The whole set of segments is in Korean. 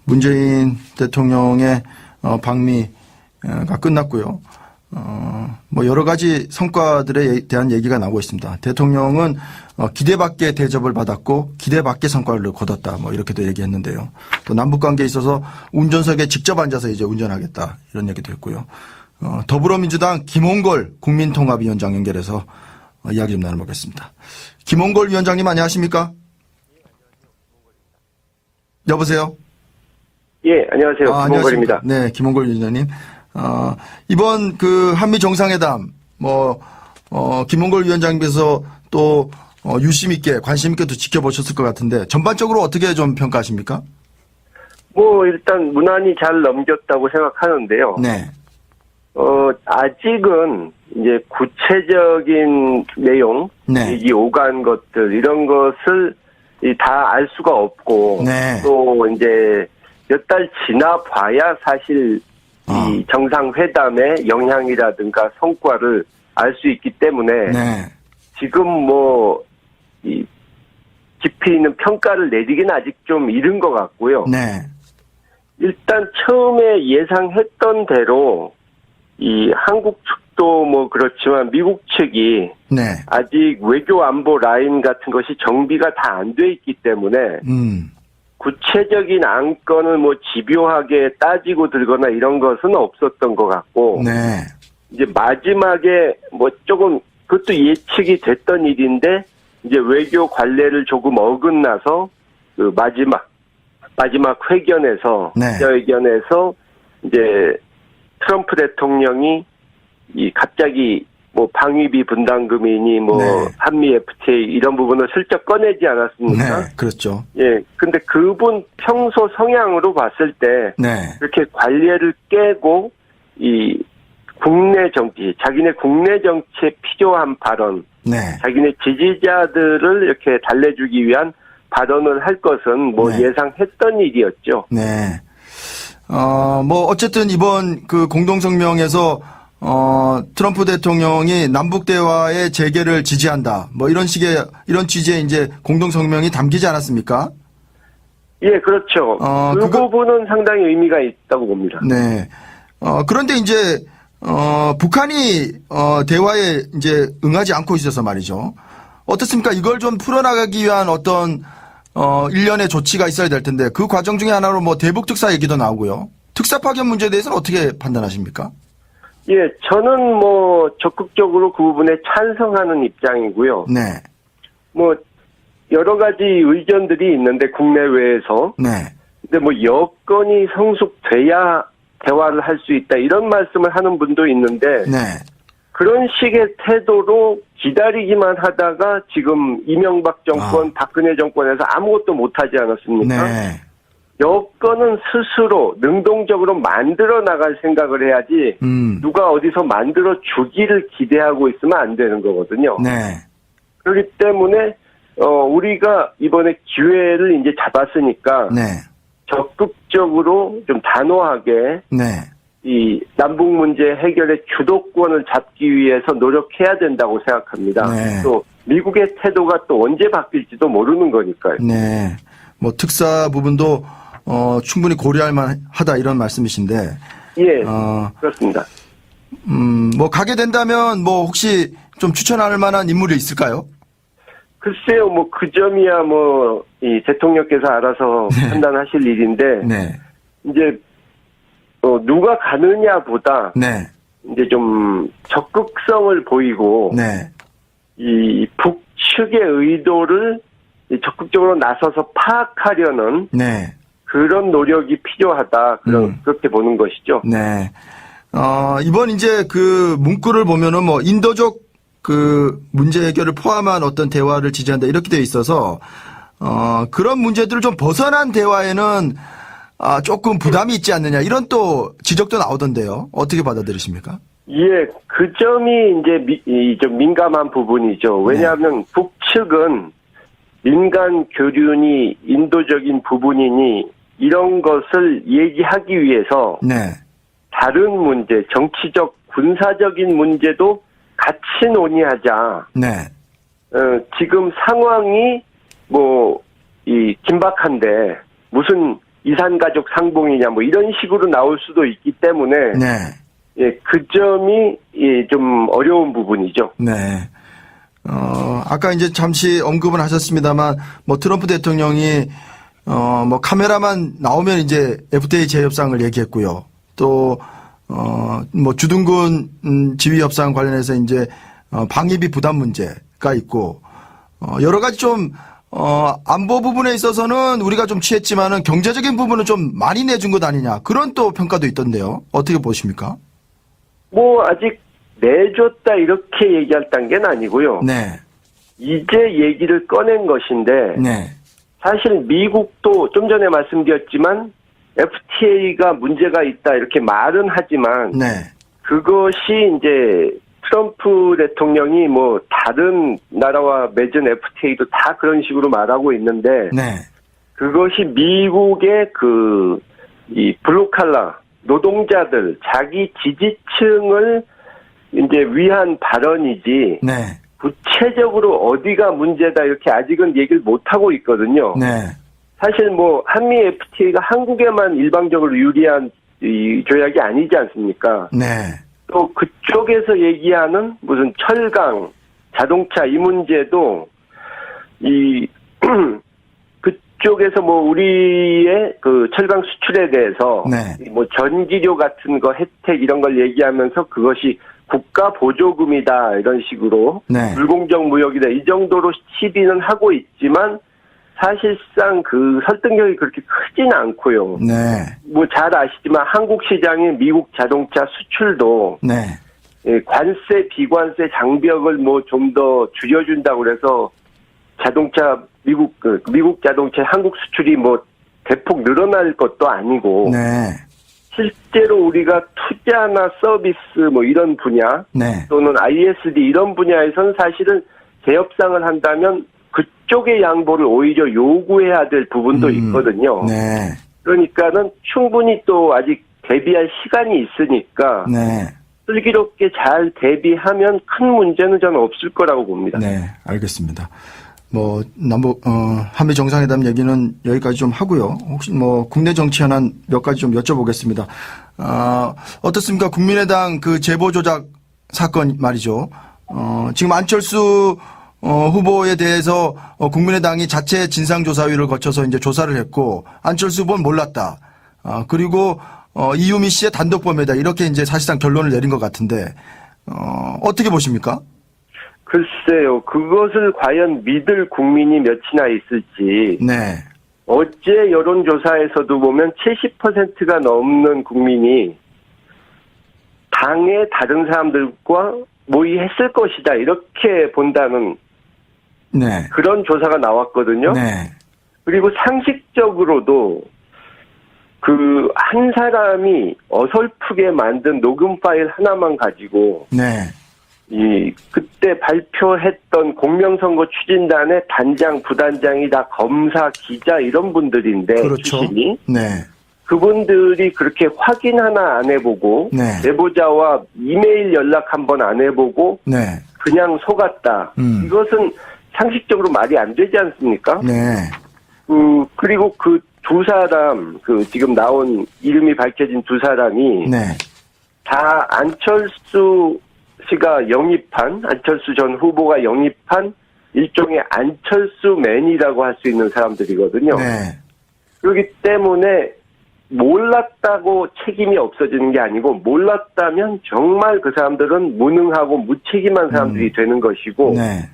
문재인 대통령의 방미가 끝났고요. 뭐 여러 가지 성과들에 대한 얘기가 나오고 있습니다. 대통령은 기대 밖의 대접을 받았고 기대 밖의 성과를 거뒀다. 뭐 이렇게도 얘기했는데요. 또 남북 관계에 있어서 운전석에 직접 앉아서 이제 운전하겠다. 이런 얘기도 했고요. 더불어민주당 김홍걸 국민통합위원장 연결해서 이야기 좀 나눠보겠습니다. 김홍걸 위원장님 안녕하십니까? 여보세요? 예, 안녕하세요. 김홍걸입니다. 네, 김홍걸 위원장님. 이번 그 한미 정상회담, 김홍걸 위원장님께서 또, 유심 있게, 관심 있게 도 지켜보셨을 것 같은데, 전반적으로 어떻게 좀 평가하십니까? 일단 무난히 잘 넘겼다고 생각하는데요. 네. 아직은 이제 구체적인 내용, 네. 이 오간 것들, 이런 것을 다 알 수가 없고, 네. 또 이제 몇 달 지나봐야 사실 이 정상회담의 영향이라든가 성과를 알 수 있기 때문에 네. 지금 이 깊이 있는 평가를 내리기는 아직 좀 이른 것 같고요. 네. 일단 처음에 예상했던 대로 이 한국 측도 그렇지만 미국 측이 네. 아직 외교 안보 라인 같은 것이 정비가 다 안 돼 있기 때문에 구체적인 안건을 집요하게 따지고 들거나 이런 것은 없었던 것 같고, 네. 이제 마지막에 조금 그것도 예측이 됐던 일인데 이제 외교 관례를 조금 어긋나서 그 마지막 회견에서 네. 기자회견에서 이제 트럼프 대통령이 갑자기 방위비 분담금이니 네. 한미 FTA 이런 부분을 슬쩍 꺼내지 않았습니까? 네. 그렇죠. 예. 근데 그분 평소 성향으로 봤을 때 네. 그렇게 관례를 깨고 이 국내 정치, 자기네 국내 정치에 필요한 발언, 네. 자기네 지지자들을 이렇게 달래주기 위한 발언을 할 것은 네. 예상했던 일이었죠. 네. 어쨌든 이번 그 공동성명에서 트럼프 대통령이 남북대화의 재개를 지지한다. 이런 취지의 이제 공동성명이 담기지 않았습니까? 예, 그렇죠. 그 부분은 상당히 의미가 있다고 봅니다. 네. 그런데 이제, 북한이, 대화에 이제 응하지 않고 있어서 말이죠. 어떻습니까? 이걸 좀 풀어나가기 위한 어떤, 일련의 조치가 있어야 될 텐데, 그 과정 중에 하나로 대북특사 얘기도 나오고요. 특사 파견 문제에 대해서는 어떻게 판단하십니까? 예, 저는 적극적으로 그 부분에 찬성하는 입장이고요. 네. 여러 가지 의견들이 있는데, 국내외에서. 네. 근데 여건이 성숙돼야 대화를 할 수 있다, 이런 말씀을 하는 분도 있는데, 네. 그런 식의 태도로 기다리기만 하다가 지금 이명박 정권, 박근혜 정권에서 아무것도 못하지 않았습니까? 네. 여건은 스스로 능동적으로 만들어 나갈 생각을 해야지 누가 어디서 만들어 주기를 기대하고 있으면 안 되는 거거든요. 네. 그렇기 때문에 우리가 이번에 기회를 이제 잡았으니까 네. 적극적으로 좀 단호하게 네. 이 남북 문제 해결의 주도권을 잡기 위해서 노력해야 된다고 생각합니다. 네. 또 미국의 태도가 또 언제 바뀔지도 모르는 거니까요. 네. 특사 부분도 충분히 고려할 만하다 이런 말씀이신데. 예. 그렇습니다. 가게 된다면 혹시 좀 추천할 만한 인물이 있을까요? 글쎄요, 그 점이야 이 대통령께서 알아서 네. 판단하실 일인데. 네. 이제 누가 가느냐보다. 네. 이제 좀 적극성을 보이고. 네. 이 북측의 의도를 적극적으로 나서서 파악하려는. 네. 그런 노력이 필요하다. 그렇게 보는 것이죠. 네. 이번 이제 그 문구를 보면은 인도적 그 문제 해결을 포함한 어떤 대화를 지지한다 이렇게 되어 있어서 그런 문제들을 좀 벗어난 대화에는 조금 부담이 있지 않느냐 이런 또 지적도 나오던데요. 어떻게 받아들이십니까? 예, 그 점이 이제 좀 민감한 부분이죠. 왜냐하면 북측은 민간 교류니 인도적인 부분이니 이런 것을 얘기하기 위해서 네. 다른 문제, 정치적, 군사적인 문제도 같이 논의하자. 네. 지금 상황이 긴박한데 무슨 이산가족 상봉이냐 뭐 이런 식으로 나올 수도 있기 때문에 네. 예, 그 점이 예, 좀 어려운 부분이죠. 네. 아까 이제 잠시 언급은 하셨습니다만 뭐 트럼프 대통령이 뭐 카메라만 나오면 이제 FTA 재협상을 얘기했고요. 또 뭐 주둔군 지휘 협상 관련해서 이제 방위비 부담 문제가 있고 여러 가지 좀 안보 부분에 있어서는 우리가 좀 취했지만은 경제적인 부분은 좀 많이 내준 것 아니냐 그런 또 평가도 있던데요. 어떻게 보십니까? 뭐 아직 내줬다 이렇게 얘기할 단계는 아니고요. 네. 이제 얘기를 꺼낸 것인데 네. 사실 미국도 좀 전에 말씀드렸지만 FTA가 문제가 있다 이렇게 말은 하지만 네. 그것이 이제 트럼프 대통령이 뭐 다른 나라와 맺은 FTA도 다 그런 식으로 말하고 있는데 네. 그것이 미국의 이 블루칼라 노동자들 자기 지지층을 이제 위한 발언이지 네. 구체적으로 어디가 문제다 이렇게 아직은 얘기를 못 하고 있거든요. 네. 사실 뭐 한미 FTA가 한국에만 일방적으로 유리한 이 조약이 아니지 않습니까? 네. 또 그쪽에서 얘기하는 무슨 철강, 자동차 이 문제도 이 그쪽에서 뭐 우리의 그 철강 수출에 대해서 네. 뭐 전기료 같은 거 혜택 이런 걸 얘기하면서 그것이 국가 보조금이다 이런 식으로 네. 불공정 무역이다 이 정도로 시비는 하고 있지만 사실상 그 설득력이 그렇게 크진 않고요. 네. 뭐 잘 아시지만 한국 시장의 미국 자동차 수출도 네. 예, 관세 비관세 장벽을 뭐 좀 더 줄여준다고 그래서 자동차 미국 자동차 한국 수출이 뭐 대폭 늘어날 것도 아니고 네. 실제로 우리가 투자나 서비스 뭐 이런 분야 네. 또는 ISD 이런 분야에선 사실은 재협상을 한다면 그쪽의 양보를 오히려 요구해야 될 부분도 있거든요. 네. 그러니까는 충분히 또 아직 대비할 시간이 있으니까 네. 슬기롭게 잘 대비하면 큰 문제는 저는 없을 거라고 봅니다. 네. 알겠습니다. 뭐 한미 정상회담 얘기는 여기까지 좀 하고요. 혹시 뭐 국내 정치 현안 몇 가지 좀 여쭤보겠습니다. 어떻습니까? 국민의당 그 제보 조작 사건 말이죠. 지금 안철수 후보에 대해서 국민의당이 자체 진상조사위를 거쳐서 이제 조사를 했고 안철수 후보는 몰랐다. 그리고 이유미 씨의 단독 범죄다. 이렇게 이제 사실상 결론을 내린 것 같은데 어떻게 보십니까? 글쎄요. 그것을 과연 믿을 국민이 몇이나 있을지. 네. 어제 여론조사에서도 보면 70%가 넘는 국민이 당의 다른 사람들과 모의했을 것이다. 이렇게 본다는 네. 그런 조사가 나왔거든요. 네. 그리고 상식적으로도 그 한 사람이 어설프게 만든 녹음 파일 하나만 가지고 네. 그때 발표했던 공명선거 추진단의 단장, 부단장이 다 검사, 기자 이런 분들인데 그렇죠. 출신이 네. 그분들이 그렇게 확인 하나 안 해보고 네. 제보자와 이메일 연락 한번 안 해보고 네. 그냥 속았다. 이것은 상식적으로 말이 안 되지 않습니까? 네. 그리고 그 두 사람, 지금 나온 이름이 밝혀진 두 사람이 네. 다 안철수 씨가 영입한, 안철수 전 후보가 영입한 일종의 안철수맨이라고 할 수 있는 사람들이거든요. 네. 그렇기 때문에 몰랐다고 책임이 없어지는 게 아니고 몰랐다면 정말 그 사람들은 무능하고 무책임한 사람들이 되는 것이고 네.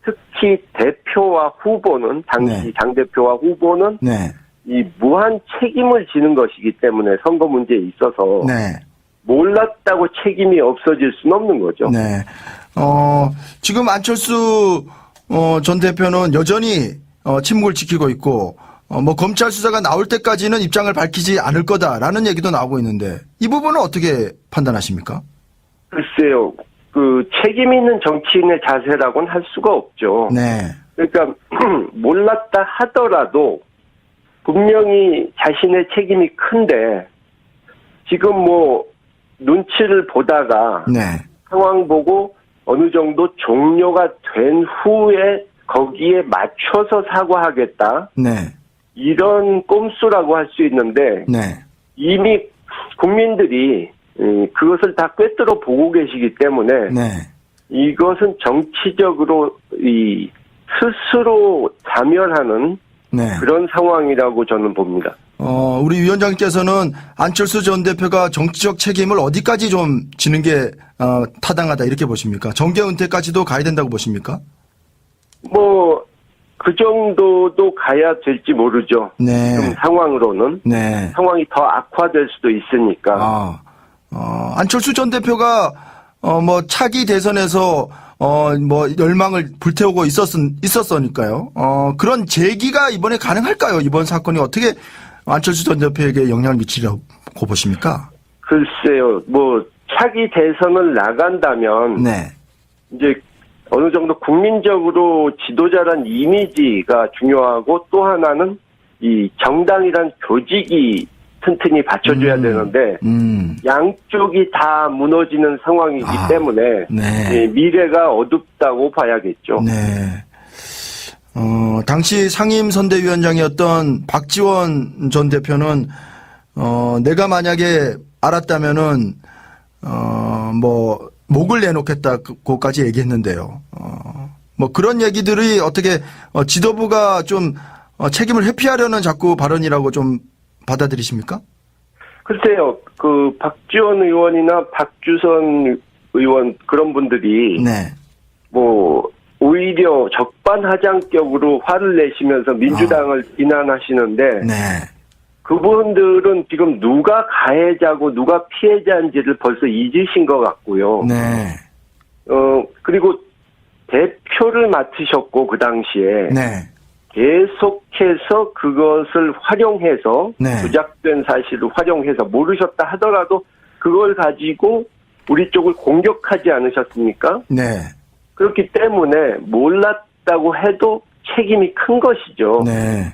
특히 대표와 후보는 당시 네. 당대표와 후보는 네. 이 무한 책임을 지는 것이기 때문에 선거 문제에 있어서 네. 몰랐다고 책임이 없어질 수는 없는 거죠. 네. 지금 안철수 전 대표는 여전히 침묵을 지키고 있고 뭐 검찰 수사가 나올 때까지는 입장을 밝히지 않을 거다라는 얘기도 나오고 있는데 이 부분은 어떻게 판단하십니까? 글쎄요. 그 책임 있는 정치인의 자세라고는 할 수가 없죠. 네. 그러니까 몰랐다 하더라도 분명히 자신의 책임이 큰데 지금 뭐 눈치를 보다가 네. 상황 보고 어느 정도 종료가 된 후에 거기에 맞춰서 사과하겠다. 네. 이런 꼼수라고 할 수 있는데 네. 이미 국민들이 그것을 다 꿰뚫어 보고 계시기 때문에 네. 이것은 정치적으로 스스로 자멸하는 네. 그런 상황이라고 저는 봅니다. 우리 위원장님께서는 안철수 전 대표가 정치적 책임을 어디까지 좀 지는 게 타당하다 이렇게 보십니까? 정계 은퇴까지도 가야 된다고 보십니까? 뭐 그 정도도 가야 될지 모르죠. 네. 지금 상황으로는 네. 상황이 더 악화될 수도 있으니까. 안철수 전 대표가 뭐 차기 대선에서 뭐 열망을 불태우고 있었으니까요. 그런 재기가 이번에 가능할까요? 이번 사건이 어떻게 안철수 전 대표에게 영향을 미치려고 보십니까? 글쎄요, 뭐 차기 대선을 나간다면 네. 이제 어느 정도 국민적으로 지도자란 이미지가 중요하고 또 하나는 이 정당이란 조직이 튼튼히 받쳐줘야 되는데 양쪽이 다 무너지는 상황이기 때문에 네. 미래가 어둡다고 봐야겠죠. 네. 당시 상임선대위원장이었던 박지원 전 대표는 내가 만약에 알았다면은 뭐 목을 내놓겠다고까지 얘기했는데요. 뭐 그런 얘기들이 어떻게 지도부가 좀 책임을 회피하려는 자꾸 발언이라고 좀 받아들이십니까? 글쎄요, 그 박지원 의원이나 박주선 의원 그런 분들이 네. 뭐 오히려 적반하장격으로 화를 내시면서 민주당을 비난하시는데 네. 그분들은 지금 누가 가해자고 누가 피해자인지를 벌써 잊으신 것 같고요. 네. 그리고 대표를 맡으셨고 그 당시에 네. 계속해서 그것을 활용해서 네. 조작된 사실을 활용해서 모르셨다 하더라도 그걸 가지고 우리 쪽을 공격하지 않으셨습니까? 네. 그렇기 때문에 몰랐다고 해도 책임이 큰 것이죠. 네.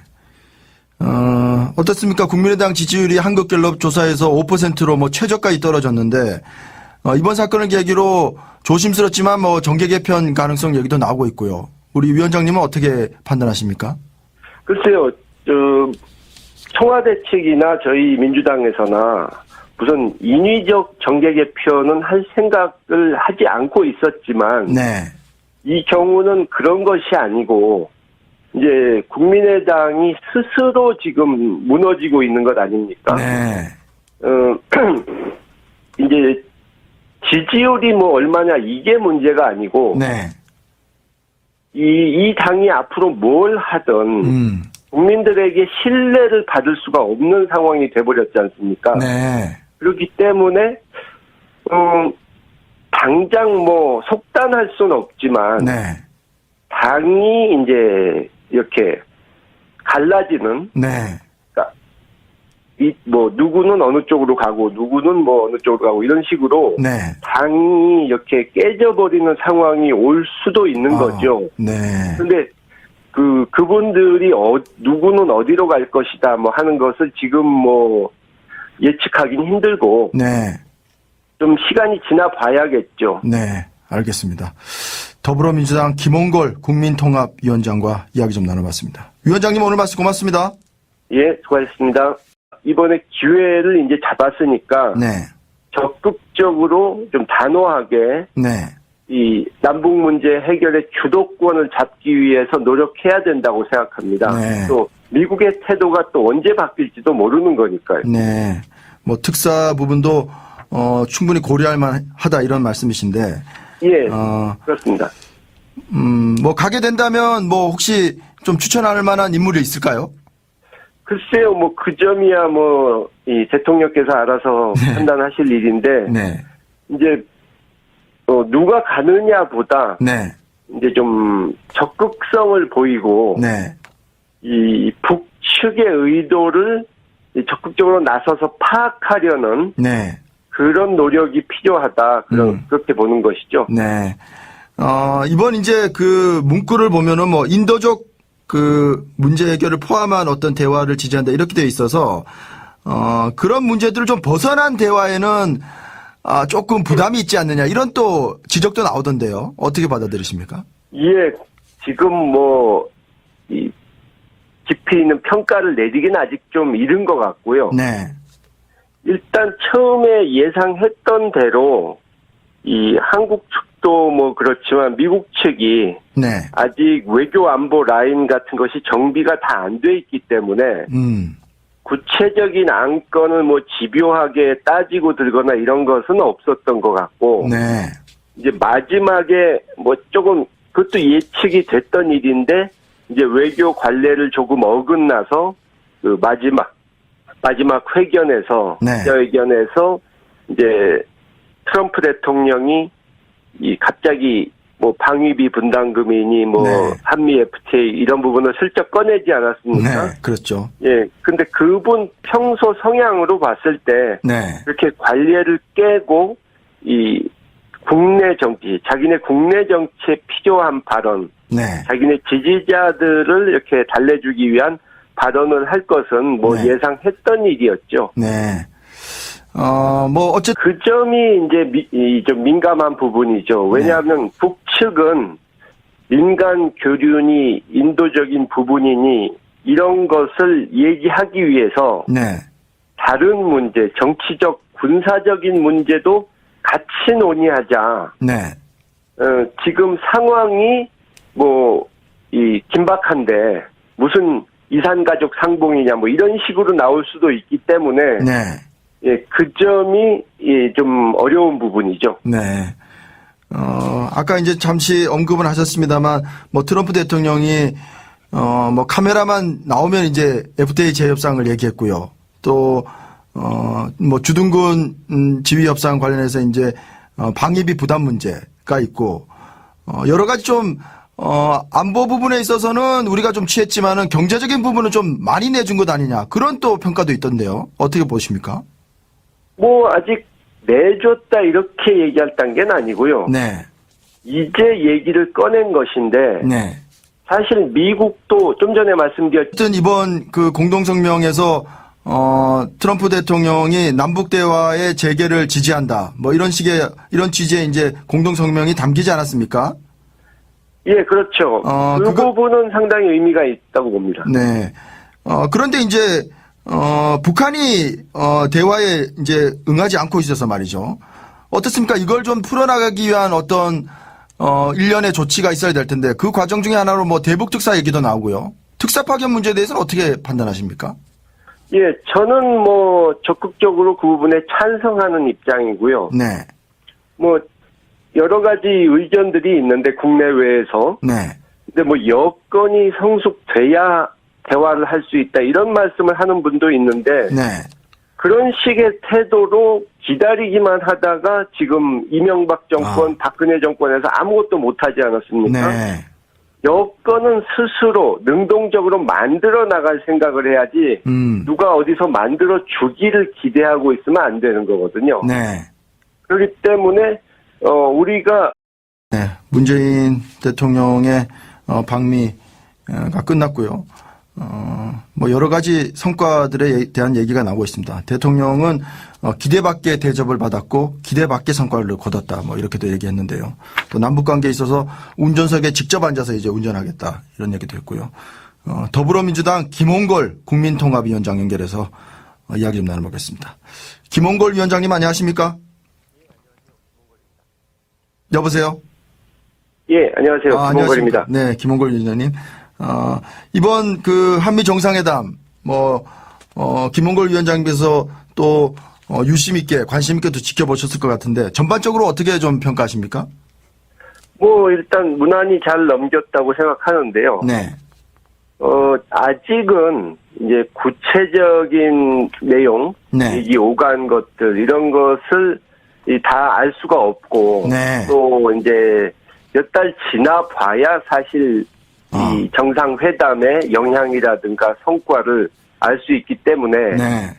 어떻습니까? 국민의당 지지율이 한국갤럽 조사에서 5%로 뭐 최저까지 떨어졌는데, 이번 사건을 계기로 조심스럽지만 뭐 정계 개편 가능성 얘기도 나오고 있고요. 우리 위원장님은 어떻게 판단하십니까? 글쎄요, 청와대 측이나 저희 민주당에서나 우선 인위적 정계 개편은 할 생각을 하지 않고 있었지만, 네. 이 경우는 그런 것이 아니고, 이제 국민의당이 스스로 지금 무너지고 있는 것 아닙니까? 네. 이제 지지율이 뭐 얼마냐 이게 문제가 아니고 네. 이 당이 앞으로 뭘 하든 국민들에게 신뢰를 받을 수가 없는 상황이 돼버렸지 않습니까? 네. 그렇기 때문에 당장 뭐 속단할 수는 없지만 네. 당이 이제 이렇게 갈라지는 네. 그러니까 뭐 누구는 어느 쪽으로 가고 누구는 뭐 어느 쪽으로 가고 이런 식으로 네. 당이 이렇게 깨져버리는 상황이 올 수도 있는 거죠. 네. 근데 그분들이 누구는 어디로 갈 것이다 뭐 하는 것을 지금 뭐 예측하기는 힘들고 네. 좀 시간이 지나 봐야겠죠. 네. 알겠습니다. 더불어민주당 김홍걸 국민통합위원장과 이야기 좀 나눠봤습니다. 위원장님 오늘 말씀 고맙습니다. 예, 수고하셨습니다. 이번에 기회를 이제 잡았으니까 네. 적극적으로 좀 단호하게 네. 이 남북 문제 해결의 주도권을 잡기 위해서 노력해야 된다고 생각합니다. 네. 또 미국의 태도가 또 언제 바뀔지도 모르는 거니까요. 네. 뭐 특사 부분도 충분히 고려할 만하다 이런 말씀이신데. 예, 그렇습니다. 뭐 가게 된다면 뭐 혹시 좀 추천할 만한 인물이 있을까요? 글쎄요, 뭐 그 점이야 뭐 이 대통령께서 알아서 판단하실 일인데 네. 이제 누가 가느냐보다 네. 이제 좀 적극성을 보이고 네. 이 북측의 의도를 적극적으로 나서서 파악하려는 네. 그런 노력이 필요하다. 그렇게 보는 것이죠. 네. 이번 이제 그 문구를 보면은 뭐 인도적 그 문제 해결을 포함한 어떤 대화를 지지한다 이렇게 되어 있어서 그런 문제들을 좀 벗어난 대화에는 조금 부담이 있지 않느냐 이런 또 지적도 나오던데요. 어떻게 받아들이십니까? 예, 지금 뭐 깊이 있는 평가를 내리기는 아직 좀 이른 것 같고요. 네. 일단 처음에 예상했던 대로 이 한국 측도 뭐 그렇지만 미국 측이 네. 아직 외교 안보 라인 같은 것이 정비가 다 안 돼 있기 때문에 구체적인 안건을 뭐 집요하게 따지고 들거나 이런 것은 없었던 것 같고 네. 이제 마지막에 뭐 조금 그것도 예측이 됐던 일인데 이제 외교 관례를 조금 어긋나서 그 마지막 회견에서 네. 기자회견에서 이제 트럼프 대통령이 이 갑자기 뭐 방위비 분담금이니 뭐 네. 한미 FTA 이런 부분을 슬쩍 꺼내지 않았습니까? 네. 그렇죠. 예. 근데 그분 평소 성향으로 봤을 때 네. 그렇게 관례를 깨고 이 국내 정치, 자기네 국내 정치에 필요한 발언, 네. 자기네 지지자들을 이렇게 달래주기 위한 발언을 할 것은 뭐 네. 예상했던 일이었죠. 네. 뭐 어쨌든 그 점이 이제 좀 민감한 부분이죠. 왜냐하면 북측은 민간 교류니 인도적인 부분이니 이런 것을 얘기하기 위해서 네. 다른 문제, 정치적, 군사적인 문제도 같이 논의하자. 네. 지금 상황이 긴박한데 무슨 이산가족 상봉이냐 뭐 이런 식으로 나올 수도 있기 때문에 네. 예, 그 점이 좀 어려운 부분이죠. 네. 아까 이제 잠시 언급은 하셨습니다만 뭐 트럼프 대통령이 뭐 카메라만 나오면 이제 FTA 재협상을 얘기했고요. 또 뭐 주둔군 지휘 협상 관련해서 이제 방위비 부담 문제가 있고 여러 가지 좀 안보 부분에 있어서는 우리가 좀 취했지만은 경제적인 부분은 좀 많이 내준 것 아니냐 그런 또 평가도 있던데요. 어떻게 보십니까? 뭐 아직 내줬다 이렇게 얘기할 단계는 아니고요. 네. 이제 얘기를 꺼낸 것인데 네. 사실 미국도 좀 전에 말씀드렸 어쨌든 이번 그 공동성명에서 트럼프 대통령이 남북 대화의 재개를 지지한다. 뭐 이런 취지의 이제 공동성명이 담기지 않았습니까? 예, 그렇죠. 그 부분은 상당히 의미가 있다고 봅니다. 네. 그런데 이제 북한이 대화에 이제 응하지 않고 있어서 말이죠. 어떻습니까? 이걸 좀 풀어나가기 위한 어떤 일련의 조치가 있어야 될 텐데 그 과정 중에 하나로 뭐 대북 특사 얘기도 나오고요. 특사 파견 문제에 대해서는 어떻게 판단하십니까? 예, 저는 뭐 적극적으로 그 부분에 찬성하는 입장이고요. 네. 뭐 여러 가지 의견들이 있는데 국내외에서. 네. 근데 뭐 여건이 성숙돼야 대화를 할 수 있다 이런 말씀을 하는 분도 있는데 네. 그런 식의 태도로 기다리기만 하다가 지금 이명박 정권, 박근혜 정권에서 아무것도 못하지 않았습니까? 네. 여건은 스스로 능동적으로 만들어 나갈 생각을 해야지 누가 어디서 만들어 주기를 기대하고 있으면 안 되는 거거든요. 네. 그렇기 때문에 우리가 네. 문재인 대통령의 방미가 끝났고요. 뭐 여러 가지 성과들에 대한 얘기가 나오고 있습니다. 대통령은 기대 밖의 대접을 받았고 기대 밖의 성과를 거뒀다. 뭐 이렇게도 얘기했는데요. 또 남북 관계에 있어서 운전석에 직접 앉아서 이제 운전하겠다. 이런 얘기도 했고요. 더불어민주당 김홍걸 국민통합위원장 연결해서 이야기 좀 나눠보겠습니다. 김홍걸 위원장님 안녕하십니까? 여보세요? 예, 안녕하세요. 김홍걸입니다. 네, 김홍걸 위원장님. 이번 그 한미 정상회담 김홍걸 위원장님께서 또 유심 있게 관심 있게 또 지켜보셨을 것 같은데 전반적으로 어떻게 좀 평가하십니까? 뭐 일단 무난히 잘 넘겼다고 생각하는데요. 네. 아직은 이제 구체적인 내용, 네. 얘기 오간 것들 이런 것을 다 알 수가 없고 네. 또 이제 몇 달 지나 봐야 사실 이 정상회담의 영향이라든가 성과를 알 수 있기 때문에 네.